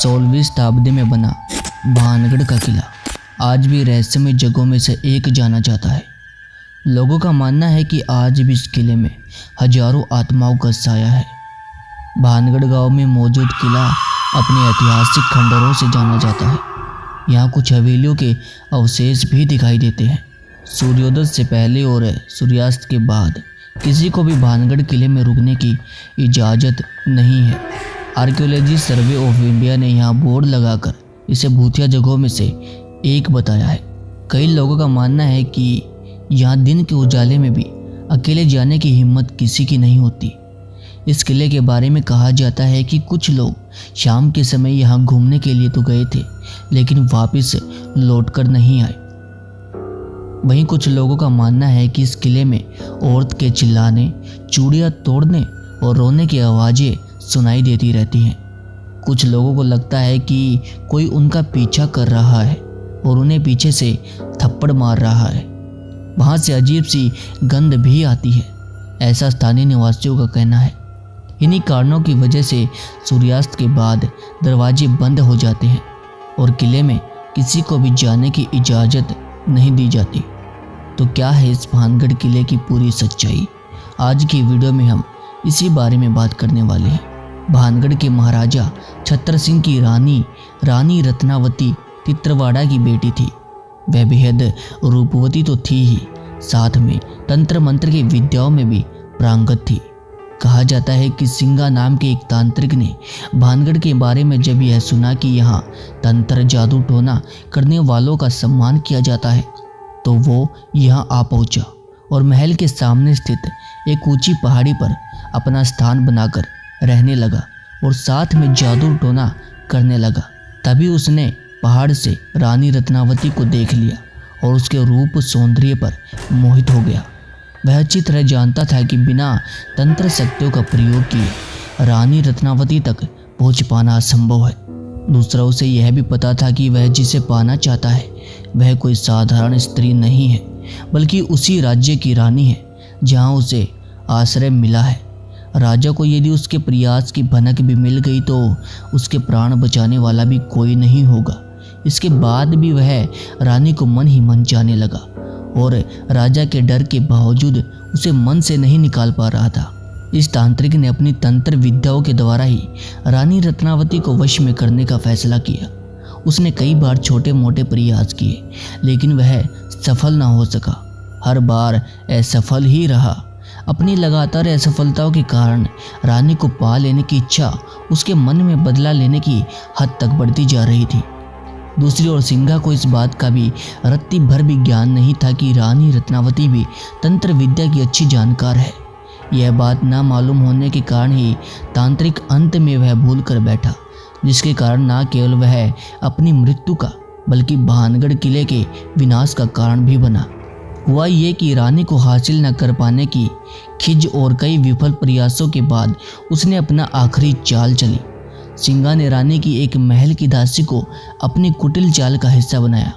16वीं शताब्दी में बना भानगढ़ का किला आज भी रहस्यमय जगहों में से एक जाना जाता है। लोगों का मानना है कि आज भी इस किले में हजारों आत्माओं का साया है। भानगढ़ गांव में मौजूद किला अपने ऐतिहासिक खंडरों से जाना जाता है। यहाँ कुछ हवेलियों के अवशेष भी दिखाई देते हैं। सूर्योदय से पहले और सूर्यास्त के बाद किसी को भी भानगढ़ किले में रुकने की इजाज़त नहीं है। आर्कियोलॉजी सर्वे ऑफ इंडिया ने यहाँ बोर्ड लगाकर इसे भूतिया जगहों में से एक बताया है। कई लोगों का मानना है कि यहाँ दिन के उजाले में भी अकेले जाने की हिम्मत किसी की नहीं होती। इस किले के बारे में कहा जाता है कि कुछ लोग शाम के समय यहाँ घूमने के लिए तो गए थे, लेकिन वापस लौटकर नहीं आए। वहीं कुछ लोगों का मानना है कि इस किले में औरत के चिल्लाने, चूड़ियाँ तोड़ने और रोने की आवाज़ें सुनाई देती रहती हैं। कुछ लोगों को लगता है कि कोई उनका पीछा कर रहा है और उन्हें पीछे से थप्पड़ मार रहा है। वहाँ से अजीब सी गंध भी आती है, ऐसा स्थानीय निवासियों का कहना है। इन्हीं कारणों की वजह से सूर्यास्त के बाद दरवाजे बंद हो जाते हैं और किले में किसी को भी जाने की इजाज़त नहीं दी जाती। तो क्या है इस भानगढ़ किले की पूरी सच्चाई? आज की वीडियो में हम इसी बारे में बात करने वाले हैं। भानगढ़ के महाराजा छत्र सिंह की रानी रत्नावती तित्रवाड़ा की बेटी थी। वह बेहद रूपवती तो थी ही, साथ में तंत्र मंत्र की विद्याओं में भी पारंगत थी। कहा जाता है कि सिंगा नाम के एक तांत्रिक ने भानगढ़ के बारे में जब यह सुना कि यहाँ तंत्र जादू टोना करने वालों का सम्मान किया जाता है, तो वो यहाँ आ पहुँचा और महल के सामने स्थित एक ऊंची पहाड़ी पर अपना स्थान बनाकर रहने लगा और साथ में जादू टोना करने लगा। तभी उसने पहाड़ से रानी रत्नावती को देख लिया और उसके रूप सौंदर्य पर मोहित हो गया। वह अच्छी तरह जानता था कि बिना तंत्र शक्तियों का प्रयोग किए रानी रत्नावती तक पहुंच पाना असंभव है। दूसरा, उसे यह भी पता था कि वह जिसे पाना चाहता है वह कोई साधारण स्त्री नहीं है, बल्कि उसी राज्य की रानी है जहां उसे आश्रय मिला है। राजा को यदि उसके प्रयास की भनक भी मिल गई तो उसके प्राण बचाने वाला भी कोई नहीं होगा। इसके बाद भी वह रानी को मन ही मन जाने लगा और राजा के डर के बावजूद उसे मन से नहीं निकाल पा रहा था। इस तांत्रिक ने अपनी तंत्र विद्याओं के द्वारा ही रानी रत्नावती को वश में करने का फैसला किया। उसने कई बार छोटे मोटे प्रयास किए, लेकिन वह सफल ना हो सका। हर बार असफल ही रहा। अपनी लगातार असफलताओं के कारण रानी को पा लेने की इच्छा उसके मन में बदला लेने की हद तक बढ़ती जा रही थी। दूसरी ओर सिंगा को इस बात का भी रत्ती भर भी ज्ञान नहीं था कि रानी रत्नावती भी तंत्र विद्या की अच्छी जानकार है। यह बात ना मालूम होने के कारण ही तांत्रिक अंत में वह भूल कर बैठा, जिसके कारण ना केवल वह अपनी मृत्यु का बल्कि भानगढ़ किले के विनाश का कारण भी बना। हुआ ये कि रानी को हासिल न कर पाने की खिज और कई विफल प्रयासों के बाद उसने अपना आखिरी चाल चली। सिंगा ने रानी की एक महल की दासी को अपनी कुटिल चाल का हिस्सा बनाया।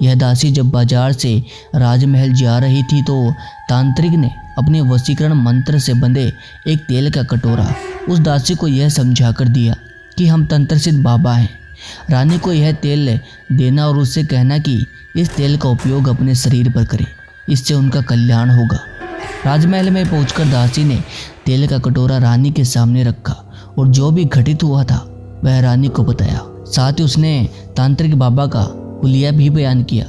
यह दासी जब बाजार से राजमहल जा रही थी तो तांत्रिक ने अपने वशीकरण मंत्र से बंधे एक तेल का कटोरा उस दासी को यह समझा कर दिया कि हम तंत्रसिद्ध बाबा हैं। रानी को यह तेल देना और उससे कहना कि इस तेल का उपयोग अपने शरीर पर करें, इससे उनका कल्याण होगा। राजमहल में पहुंचकर दासी ने तेल का कटोरा रानी के सामने रखा और जो भी घटित हुआ था वह रानी को बताया। साथ ही उसने तांत्रिक बाबा का हुलिया भी बयान किया।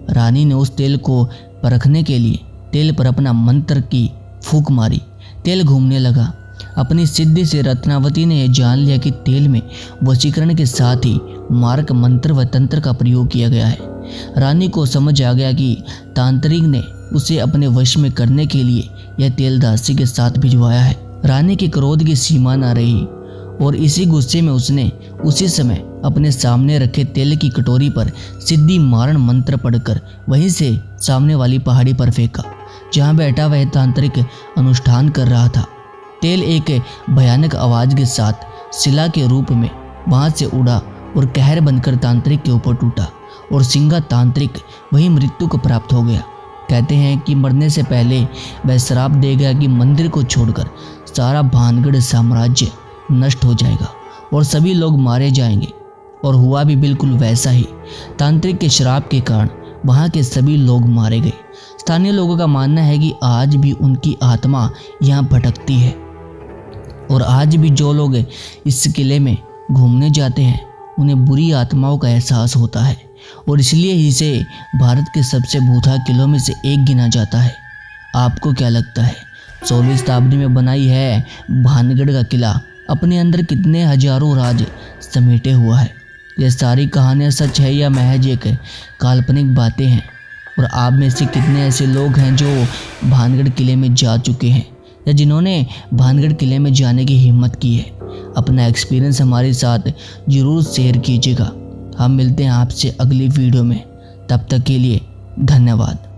रानी ने उस तेल को परखने के लिए तेल पर अपना मंत्र की फूंक मारी। तेल घूमने लगा। अपनी सिद्धि से रत्नावती ने यह जान लिया कि तेल में वशीकरण के साथ ही मार्ग मंत्र व तंत्र का प्रयोग किया गया है। रानी को समझ आ गया कि तांत्रिक ने उसे अपने वश में करने के लिए यह तेल दासी के साथ भिजवाया है। रानी के क्रोध की सीमा न रही और इसी गुस्से में उसने उसी समय अपने सामने रखे तेल की कटोरी पर सिद्धि मारण मंत्र पढ़कर वहीं से सामने वाली पहाड़ी पर फेंका, जहां बैठा वह तांत्रिक अनुष्ठान कर रहा था। तेल एक भयानक आवाज के साथ शिला के रूप में वहां से उड़ा और कहर बनकर तांत्रिक के ऊपर टूटा और सिंगा तांत्रिक वही मृत्यु को प्राप्त हो गया। कहते हैं कि मरने से पहले वह श्राप दे गया कि मंदिर को छोड़कर सारा भानगढ़ साम्राज्य नष्ट हो जाएगा और सभी लोग मारे जाएंगे। और हुआ भी बिल्कुल वैसा ही। तांत्रिक के श्राप के कारण वहाँ के सभी लोग मारे गए। स्थानीय लोगों का मानना है कि आज भी उनकी आत्मा यहाँ भटकती है और आज भी जो लोग इस किले में घूमने जाते हैं उन्हें बुरी आत्माओं का एहसास होता है और इसलिए इसे भारत के सबसे भूता किलों में से एक गिना जाता है। आपको क्या लगता है 16वीं शताब्दी में बनाई है भानगढ़ का किला अपने अंदर कितने हजारों राज समेटे हुआ है? ये सारी कहानियाँ सच है या महज एक काल्पनिक बातें हैं? और आप में से कितने ऐसे लोग हैं जो भानगढ़ किले में जा चुके हैं या जिन्होंने भानगढ़ किले में जाने की हिम्मत की है? अपना एक्सपीरियंस हमारे साथ ज़रूर शेयर कीजिएगा। हम मिलते हैं आपसे अगली वीडियो में, तब तक के लिए धन्यवाद।